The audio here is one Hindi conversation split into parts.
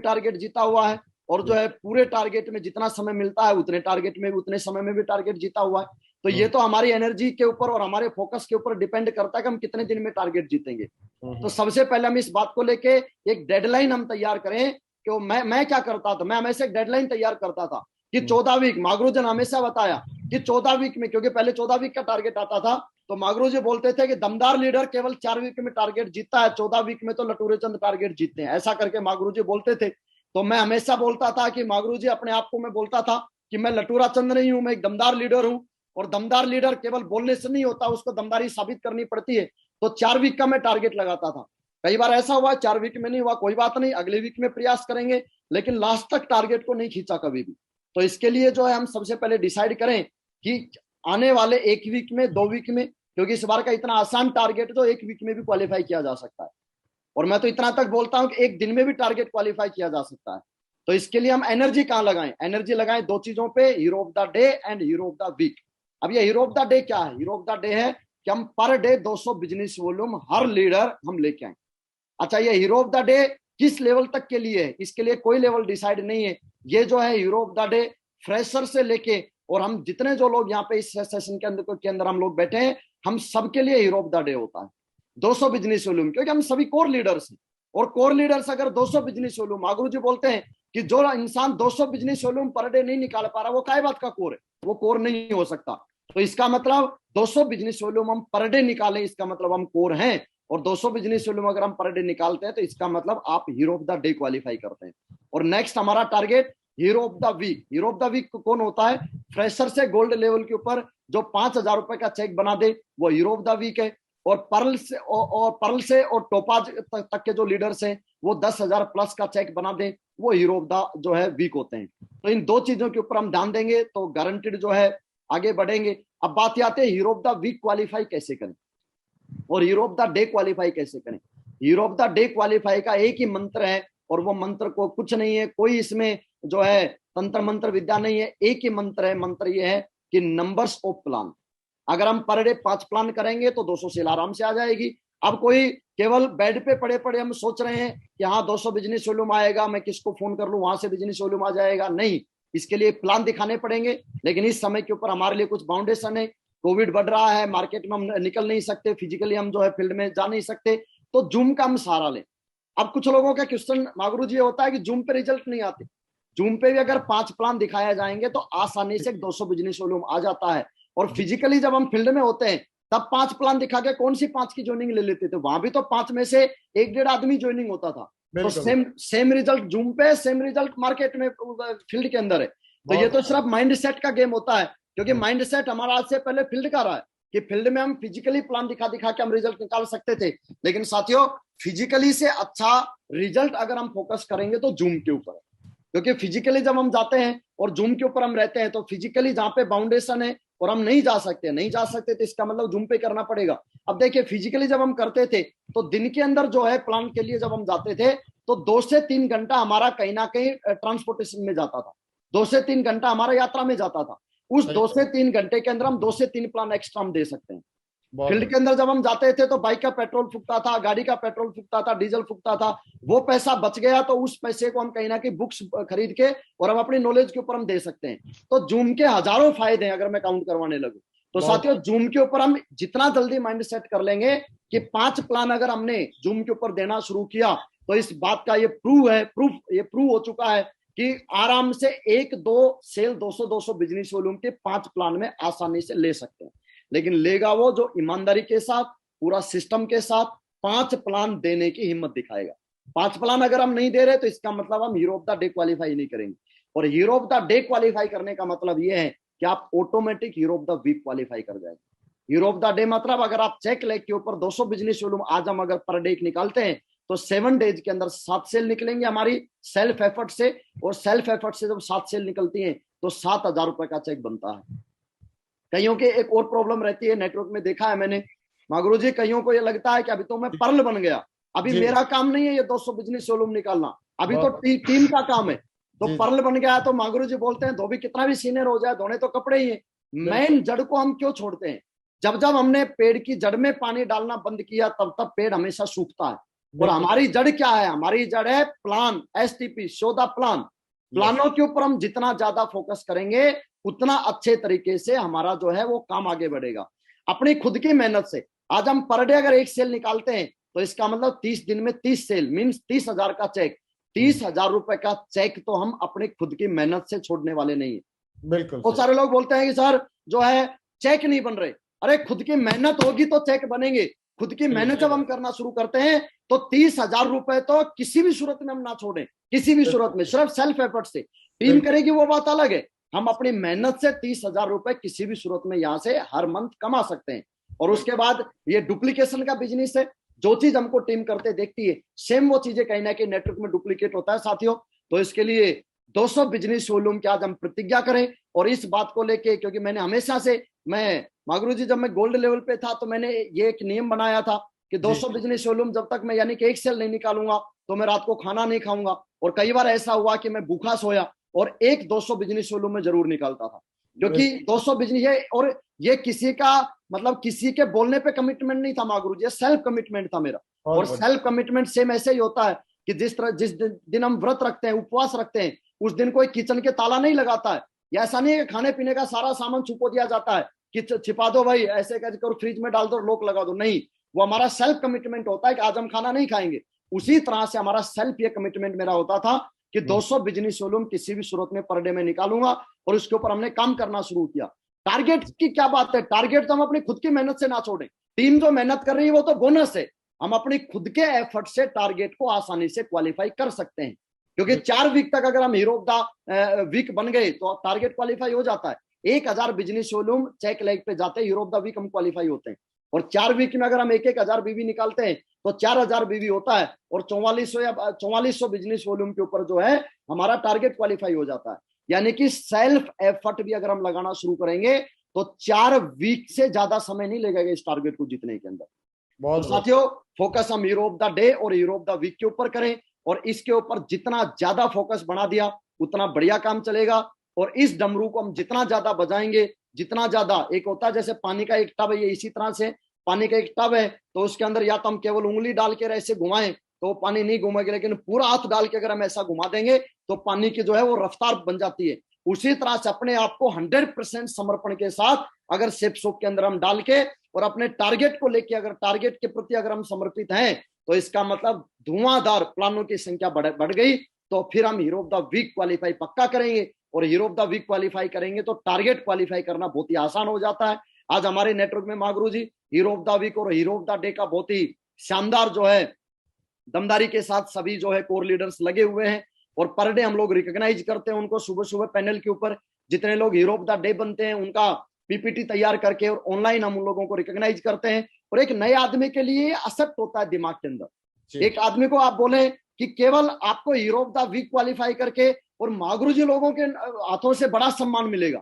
टारगेट जीता हुआ है, और जो है पूरे टारगेट में जितना समय मिलता है उतने टारगेट में भी, उतने समय में भी टारगेट जीता हुआ है। तो ये तो हमारी एनर्जी के ऊपर और हमारे फोकस के ऊपर डिपेंड करता है कि हम कितने दिन में टारगेट जीतेंगे। तो सबसे पहले हम इस बात को लेके एक डेडलाइन हम तैयार करें कि मैं क्या करता था, मैं हमेशा एक डेडलाइन तैयार करता था कि 14 वीक, मागरूजी ने हमेशा बताया कि 14 वीक में, क्योंकि पहले 14 वीक का टारगेट आता था, तो मागरूजी बोलते थे कि दमदार लीडर केवल 4 वीक में टारगेट जीतता है, 14 वीक में तो लटूरे चंद टारगेट जीतते हैं, ऐसा करके मागरूजी बोलते थे। तो मैं हमेशा बोलता था कि मागरूजी, अपने आप को मैं बोलता था कि मैं लटूरा चंद नहीं हूं, मैं एक दमदार लीडर हूं, और दमदार लीडर केवल बोलने से नहीं होता, उसको दमदारी साबित करनी पड़ती है। तो 4 वीक का मैं टारगेट लगाता था। कई बार ऐसा हुआ 4 वीक में नहीं हुआ, कोई बात नहीं, अगले वीक में प्रयास करेंगे, लेकिन लास्ट तक टारगेट को नहीं खींचा कभी भी। तो इसके लिए जो है हम सबसे पहले डिसाइड करें कि आने वाले 1 वीक में, 2 वीक में, क्योंकि इस बार का इतना आसान टारगेट जो 1 वीक में भी क्वालिफाई किया जा सकता है, और मैं तो इतना तक बोलता हूं कि 1 दिन में भी टारगेट क्वालिफाई किया जा सकता है। तो इसके लिए हम एनर्जी कहां लगाएं? एनर्जी लगाएं 2 चीजों पे, hero of the day and hero of the week. अब ये हीरो ऑफ द डे क्या है? हीरो ऑफ द डे है कि हम पर डे 200 बिजनेस वॉल्यूम हर लीडर हम लेके आए। अच्छा, ये हीरो ऑफ द डे किस लेवल तक के लिए है? इसके लिए कोई लेवल डिसाइड नहीं है। ये जो है hero of the day fresher से लेके, और हम जितने जो लोग यहाँ पे इस सेशन के अंदर हम लोग बैठे हैं, हम सबके लिए हीरो ऑफ द डे होता है 200 बिजनेस वॉल्यूम, क्योंकि हम सभी कोर लीडर्स हैं। और कोर लीडर्स अगर 200 बिजनेस वॉल्यूम, मागरू जी बोलते हैं कि जो इंसान 200 बिजनेस वॉल्यूम पर डे नहीं निकाल पा रहा, वो काय बात का कोर है? वो कोर नहीं हो सकता। तो इसका मतलब 200 बिजनेस वॉल्यूम हम पर डे निकालें, इसका मतलब हम कोर हैं। और 200 बिजनेस वॉल्यूम अगर हम पर डे निकालते हैं तो इसका मतलब आप hero of the day qualify करते हैं। और नेक्स्ट हमारा target hero of the week. Hero of the week कौन होता है? फ्रेशर से गोल्ड लेवल के ऊपर जो 5,000 रुपए का चेक बना दे, वो हीरो ऑफ द वीक है। और पर्ल से और टोपाज तक के जो लीडर्स हैं, वो 10,000 प्लस का चेक बना दें, वो हीरो ऑफ द जो है वीक होते हैं। तो इन 2 चीजों के ऊपर हम ध्यान देंगे तो गारंटेड जो है आगे बढ़ेंगे। अब बात आते हैं hero of the week qualify कैसे करें और hero of the day qualify कैसे करें। Hero of the day qualify का एक ही मंत्र है, और वो मंत्र को कुछ नहीं है, कोई इसमें जो है तंत्र मंत्र विद्या नहीं है, एक ही मंत्र है। मंत्र ये है कि नंबर्स ऑफ प्लान। अगर हम पर डे 5 प्लान करेंगे तो 200 सेल आराम से आ जाएगी। अब कोई केवल बेड पे पड़े पड़े हम सोच रहे हैं कि हाँ 200 बिजनेस वॉल्यूम आएगा, मैं किसको फोन कर लूं वहां से बिजनेस वॉल्यूम आ जाएगा, नहीं, इसके लिए प्लान दिखाने पड़ेंगे। लेकिन इस समय के ऊपर हमारे लिए कुछ बाउंडेशन है। कोविड बढ़ रहा है, मार्केट में हम निकल नहीं सकते, फिजिकली हम जो है फील्ड में जा नहीं सकते, तो जूम का हम सहारा लें। अब कुछ लोगों का क्वेश्चन मागरू जी होता है कि जूम पे रिजल्ट नहीं आते। जूम पे भी अगर 5 प्लान दिखाया जाएंगे तो आसानी से 200 बिजनेस वॉल्यूम आ जाता है। और फिजिकली जब हम फील्ड में होते हैं तब 5 प्लान दिखा के कौन सी 5 की ज्वाइनिंग ले लेते थे? वहां भी तो 5 में से 1-1.5 आदमी ज्वाइनिंग होता था। तो सेम रिजल्ट जूम पे, सेम रिजल्ट मार्केट में, फील्ड के अंदर है। तो ये तो सिर्फ माइंड सेट का गेम होता है, क्योंकि माइंड सेट हमारा आज से पहले फील्ड का रहा है कि फील्ड में हम फिजिकली प्लान दिखा दिखा के हम रिजल्ट निकाल सकते थे। लेकिन साथियों, फिजिकली से अच्छा रिजल्ट अगर हम फोकस करेंगे तो जूम के ऊपर है, क्योंकि फिजिकली जब हम जाते हैं और जूम के ऊपर हम रहते हैं, तो फिजिकली जहां पे बाउंडेशन है और हम नहीं जा सकते तो इसका मतलब जूम पे करना पड़ेगा। अब देखिए, फिजिकली जब हम करते थे तो दिन के अंदर जो है प्लान के लिए जब हम जाते थे तो 2 से 3 घंटा हमारा कहीं ना कहीं ट्रांसपोर्टेशन में जाता था, 2 से 3 घंटा हमारा यात्रा में जाता था। उस 2 से 3 घंटे के अंदर हम 2 से 3 प्लान एक्स्ट्रा हम दे सकते हैं। फील्ड के अंदर जब हम जाते थे तो बाइक का पेट्रोल फूकता था, गाड़ी का पेट्रोल फूकता था, डीजल फूकता था, वो पैसा बच गया तो उस पैसे को हम कहीं ना कहीं बुक्स खरीद के और हम अपनी नॉलेज के ऊपर हम दे सकते हैं। तो जूम के हजारों फायदे हैं अगर मैं काउंट करवाने लगूं तो। साथियों, जूम के ऊपर हम जितना जल्दी माइंड सेट कर लेंगे कि 5 प्लान अगर हमने जूम के ऊपर देना शुरू किया तो इस बात का ये प्रूव हो चुका है कि आराम से 1-2 सेल 200 बिजनेस वॉल्यूम के 5 प्लान में आसानी से ले सकते हैं। लेकिन लेगा वो जो ईमानदारी के साथ, पूरा सिस्टम के साथ 5 प्लान देने की हिम्मत दिखाएगा। 5 प्लान अगर हम नहीं दे रहे तो इसका मतलब हम hero of the day qualify नहीं करेंगे। और hero of the day qualify करने का मतलब यह है कि आप automatic hero of the week qualify कर जाएंगे। हीरो ऑफ द डे मतलब अगर आप चेक लेग के ऊपर 200 बिजनेस वॉल्यूम आज हम अगर पर डे निकालते हैं तो 7 डेज के अंदर 7 सेल निकलेंगे हमारी सेल्फ एफर्ट से। और सेल्फ एफर्ट से जब 7 सेल निकलती हैं तो 7,000 रुपए का चेक बनता है। कईयों के एक और प्रॉब्लम रहती है, नेटवर्क में देखा है मैंने मागरू जी, कईयों को ये लगता है कि अभी तो मैं पर्ल बन गया, अभी मेरा काम नहीं है ये 200 बिजनेस वॉल्यूम निकालना, अभी तो टीम का काम है। तो पर्ल बन गया तो मागरू जी बोलते हैं धोबी कितना भी सीनियर हो जाए धोने तो कपड़े ही है। मेन जड़ को हम क्यों छोड़ते हैं? जब जब हमने पेड़ की जड़ में पानी डालना बंद किया तब तब पेड़ हमेशा सूखता है। और बिल्कुल। हमारी जड़ क्या है? हमारी जड़ है plan, STP, show the plan. Yes. प्लानों के ऊपर हम जितना ज्यादा फोकस करेंगे उतना अच्छे तरीके से हमारा जो है वो काम आगे बढ़ेगा, अपनी खुद की मेहनत से। आज हम पर डे अगर एक सेल निकालते हैं तो इसका मतलब 30 दिन में 30 सेल मीन्स 30,000 का चेक। 30,000 रुपए का चेक तो हम अपनी खुद की मेहनत से छोड़ने वाले नहीं है। बिल्कुल बहुत सही। सारे लोग बोलते हैं कि सर जो है चेक नहीं बन रहे। अरे खुद की मेहनत होगी तो चेक बनेंगे। खुद की सही मेहनत सही जब हम बात। करना शुरू करते हैं तो 30,000 रुपए तो किसी भी सूरत में हम ना छोड़ें, किसी भी सूरत बिल्कुल में, सही। सिर्फ सेल्फ एफर्ट से। टीम बिल्कुल। करेगी वो बात अलग है। हम अपनी मेहनत से 30,000 रुपए किसी भी सूरत में यहां से हर मंथ कमा सकते हैं। और उसके बिल्कुल। बाद ये डुप्लीकेशन का बिजनेस है। जो चीज हमको टीम करते देखती है सेम वो चीजें कहीं ना कहीं नेटवर्क में डुप्लीकेट होता है साथियों। तो इसके लिए 200 बिजनेस वॉल्यूम की आज हम प्रतिज्ञा करें। और इस बात को लेके, क्योंकि मैंने हमेशा से, मैं मागरू जी जब मैं गोल्ड लेवल पे था तो मैंने ये एक नियम बनाया था कि जी 200 जी। बिजनेस वॉल्यूम जब तक मैं यानी कि एक सेल नहीं निकालूंगा तो मैं रात को खाना नहीं खाऊंगा। और कई बार ऐसा हुआ कि मैं भूखा सोया और एक 200 बिजनेस वॉल्यूम में जरूर निकालता था। क्योंकि बिल्कुल। 200 बिजनेस है और ये किसी का मतलब किसी के बोलने पे कमिटमेंट नहीं था मागरू जी, सेल्फ कमिटमेंट था मेरा। और बहुत बढ़िया। सेल्फ कमिटमेंट सेम ऐसे ही होता है कि जिस दिन हम व्रत रखते हैं, उपवास रखते हैं, उस दिन कोई किचन के ताला नहीं लगाता है। या ऐसा नहीं है कि खाने पीने का सारा सामान छुपो दिया जाता है कि छिपा दो भाई, ऐसे कर फ्रिज में डाल दो, लॉक लगा दो। नहीं, वो हमारा सेल्फ कमिटमेंट होता है कि आज हम खाना नहीं खाएंगे। उसी तरह से हमारा सेल्फ ये कमिटमेंट मेरा होता था कि 200 बिजनेस वॉल्यूम किसी भी सूरत में पर डे में निकालूंगा। और उसके ऊपर हमने काम करना शुरू किया। टारगेट की क्या बात है? टारगेट तो हम अपनी खुद की मेहनत से ना छोड़ें। टीम जो मेहनत कर रही है वो तो बोनस है। हम अपनी खुद के एफर्ट से टारगेट को आसानी से क्वालिफाई कर सकते हैं। क्योंकि 4 वीक तक अगर हम हीरो ऑफ द वीक बन गए तो टारगेट क्वालिफाई हो जाता है। 1,000 बिजनेस वॉल्यूम चेक लेग पे जाते हैं, हीरो ऑफ द वीक हम क्वालिफाई होते हैं। और 4 वीक में अगर हम 1,000 बीवी निकालते हैं तो 4,000 बीवी होता है। और 4400 या 4400 बिजनेस वॉल्यूम के ऊपर जो है हमारा टारगेट क्वालिफाई हो जाता है। यानी कि सेल्फ एफर्ट भी अगर हम लगाना शुरू करेंगे तो 4 वीक से ज्यादा समय नहीं लगेगा इस टारगेट को जीतने के अंदर। तो बहुत बढ़िया। साथियों, फोकस हम हीरो ऑफ द डे और हीरो ऑफ द वीक के ऊपर करें। और इसके ऊपर जितना ज्यादा फोकस बढ़ा दिया उतना बढ़िया काम चलेगा। और इस डमरू को हम जितना ज्यादा बजाएंगे, जितना ज्यादा, एक होता है जैसे पानी का एक टब है, ये इसी तरह से पानी का एक टब है तो उसके अंदर या तो हम केवल उंगली डाल के ऐसे घुमाएं तो वो पानी नहीं घूमेगा, लेकिन पूरा हाथ डाल के अगर हम ऐसा घुमा देंगे तो पानी की जो है वो रफ्तार बन जाती है। उसी तरह से अपने आप को 100% समर्पण के साथ अगर सेप सोप के अंदर हम डाल के और अपने टारगेट को लेके, अगर टारगेट के प्रति अगर हम समर्पित हैं तो इसका मतलब धुआंधार प्लानों की संख्या बढ़ गई। तो फिर हम hero of the week qualify पक्का करेंगे। और hero of the week qualify करेंगे तो टारगेट क्वालिफाई करना बहुत ही आसान हो जाता है। आज हमारे नेटवर्क में मागरू जी हीरो ऑफ द वीक और हीरो ऑफ द डे का बहुत ही शानदार जो है दमदारी के साथ सभी जो है कोर लीडर्स लगे हुए हैं। और पर डे हम लोग रिकॉग्नाइज करते हैं उनको सुबह सुबह पैनल के ऊपर। जितने लोग हीरो ऑफ द डे बनते हैं उनका पीपीटी तैयार करके और ऑनलाइन हम उन लोगों को रिकॉग्नाइज करते हैं। और एक नए आदमी के लिए एक्सेप्ट होता है दिमाग के अंदर। एक आदमी को आप बोले कि केवल आपको hero of the week qualify करके और मागरू जी लोगों के हाथों से बड़ा सम्मान मिलेगा,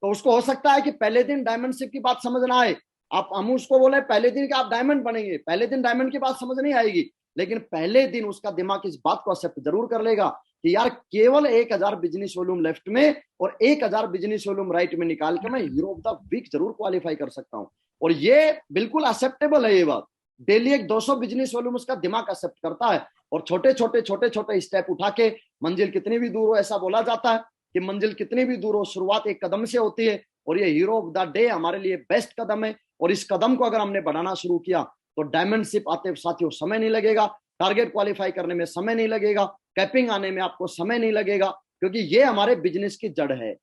तो उसको हो सकता है कि पहले दिन डायमंड शिप की बात समझ ना आए। आप हम उसको बोले पहले दिन कि आप डायमंड बनेंगे, पहले दिन डायमंड की बात समझ नहीं आएगी, लेकिन पहले दिन उसका दिमाग इस बात को एक्सेप्ट जरूर कर लेगा कि यार केवल 1,000 बिजनेस वॉल्यूम लेफ्ट में और 1,000 बिजनेस वॉल्यूम राइट में निकाल के मैं हीरो ऑफ द वीक जरूर क्वालिफाई कर सकता हूं। और ये बिल्कुल एक्सेप्टेबल है ये बात। डेली एक 200 बिजनेस वॉल्यूम उसका दिमाग एक्सेप्ट करता है। और छोटे छोटे स्टेप उठा के मंजिल कितनी भी दूर हो, ऐसा बोला जाता है कि मंजिल कितनी भी दूर हो शुरुआत एक कदम से होती है। और ये हीरो ऑफ द डे हमारे लिए बेस्ट कदम है। और इस कदम को अगर हमने बढ़ाना शुरू किया तो डायमंड शिप आते साथियों समय नहीं लगेगा, टारगेट क्वालिफाई करने में समय नहीं लगेगा, कैपिंग आने में आपको समय नहीं लगेगा, क्योंकि ये हमारे बिजनेस की जड़ है।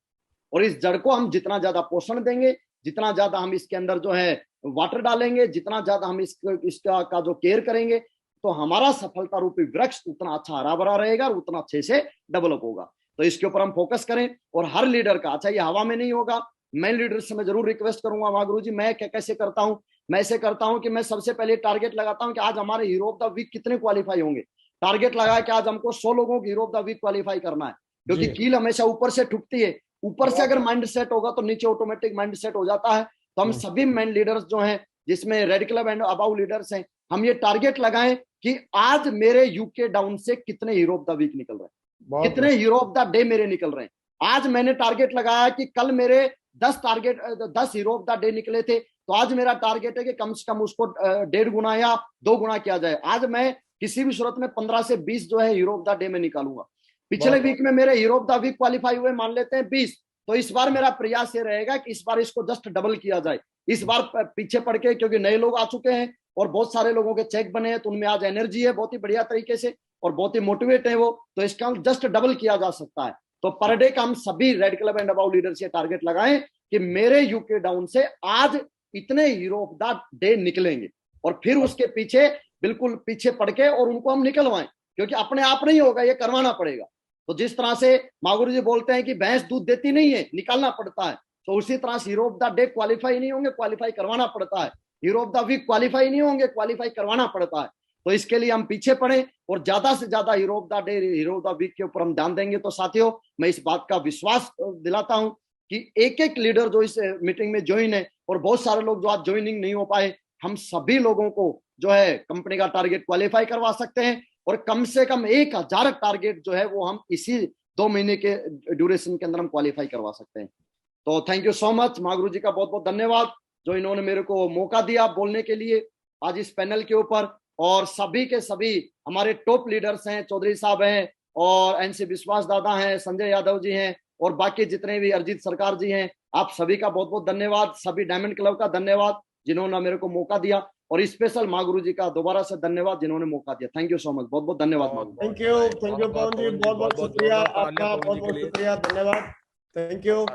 और इस जड़ को हम जितना ज्यादा पोषण देंगे, जितना ज्यादा हम इसके अंदर जो है वाटर डालेंगे, जितना ज्यादा हम इसका का जो केयर करेंगे, तो हमारा सफलता रूपी वृक्ष उतना अच्छा हरा भरा रहेगा और उतना अच्छे से डेवलप होगा। तो इसके ऊपर हम फोकस करें। और हर लीडर का, अच्छा ये हवा में नहीं होगा, मैं लीडर से मैं जरूर रिक्वेस्ट करूंगा मागरू जी, मैं कैसे करता हूं, मैं ऐसे करता हूं कि मैं सबसे पहले टारगेट लगाता हूं कि आज हमारे हीरो ऑफ द वीक कितने क्वालिफाई होंगे। टारगेट लगा कि आज हमको 100 लोगों को hero of the week qualify करना है। क्योंकि कील हमेशा ऊपर से ठुकती है, ऊपर से अगर माइंड सेट होगा तो नीचे ऑटोमेटिक माइंड सेट हो जाता है। तो हम सभी मैन लीडर्स जो हैं, जिसमें red club and above leaders हैं, हम ये टारगेट लगाएं कि आज मेरे यूके डाउन से कितने हीरो ऑफ द वीक निकल रहे हैं, कितने हीरो ऑफ द डे मेरे निकल रहे हैं। आज मैंने टारगेट लगाया कि कल मेरे 10 हीरो ऑफ द डे निकले थे, तो आज मेरा टारगेट है कि कम से कम उसको 1.5 गुना या 2 गुना किया जाए। आज मैं किसी भी सूरत में 15 से 20 जो है हीरो ऑफ द डे में निकालूंगा। पिछले वीक में मेरे hero of the week qualify हुए मान लेते हैं 20, तो इस बार मेरा प्रयास ये रहेगा कि इस बार इसको जस्ट डबल किया जाए। इस बार पीछे पड़ के, क्योंकि नए लोग आ चुके हैं और बहुत सारे लोगों के चेक बने हैं, तो उनमें आज एनर्जी है बहुत ही बढ़िया तरीके से और बहुत ही मोटिवेट है वो, तो इसका जस्ट डबल किया जा सकता है। तो पर डे का हम सभी red club and about leader से टारगेट लगाएं कि मेरे यूके डाउन से आज इतने हीरो ऑफ द डे निकलेंगे, और फिर उसके पीछे बिल्कुल पीछे पड़ के और उनको हम निकलवाएं, क्योंकि अपने आप नहीं होगा, ये करवाना पड़ेगा। तो जिस तरह से मागुरु जी बोलते हैं कि भैंस दूध देती नहीं है, निकालना पड़ता है, तो उसी तरह से hero of the day qualify नहीं होंगे, क्वालिफाई करवाना पड़ता है। Hero of the week qualify नहीं होंगे, क्वालिफाई करवाना पड़ता है। तो इसके लिए हम पीछे पड़े और ज्यादा से ज्यादा hero of the day, hero of the week के ऊपर हम ध्यान देंगे। तो साथियों, मैं इस बात का विश्वास दिलाता हूं कि एक एक लीडर जो इस मीटिंग में ज्वाइन है और बहुत सारे लोग जो आज ज्वाइनिंग नहीं हो पाए, हम सभी लोगों को जो है कंपनी का टारगेट क्वालिफाई करवा सकते हैं, और कम से कम 1000 टारगेट जो है वो हम इसी 2 महीने के ड्यूरेशन के अंदर हम क्वालिफाई करवा सकते हैं। तो थैंक यू सो मच, मागुरु जी का बहुत बहुत धन्यवाद जो इन्होंने मेरे को मौका दिया बोलने के लिए आज इस पैनल के ऊपर। और सभी के सभी हमारे टॉप लीडर्स हैं, चौधरी साहब हैं और एनसी विश्वास दादा हैं, संजय यादव जी हैं और बाकी जितने भी अरिजीत सरकार जी हैं, आप सभी का बहुत बहुत धन्यवाद। सभी डायमंड क्लब का धन्यवाद जिन्होंने मेरे को मौका दिया, और स्पेशल मागुरु जी का दोबारा से धन्यवाद जिन्होंने मौका दिया। थैंक यू सो मच, बहुत बहुत धन्यवाद। थैंक यू पवन जी, बहुत बहुत शुक्रिया आपका, बहुत बहुत शुक्रिया, धन्यवाद, थैंक यू।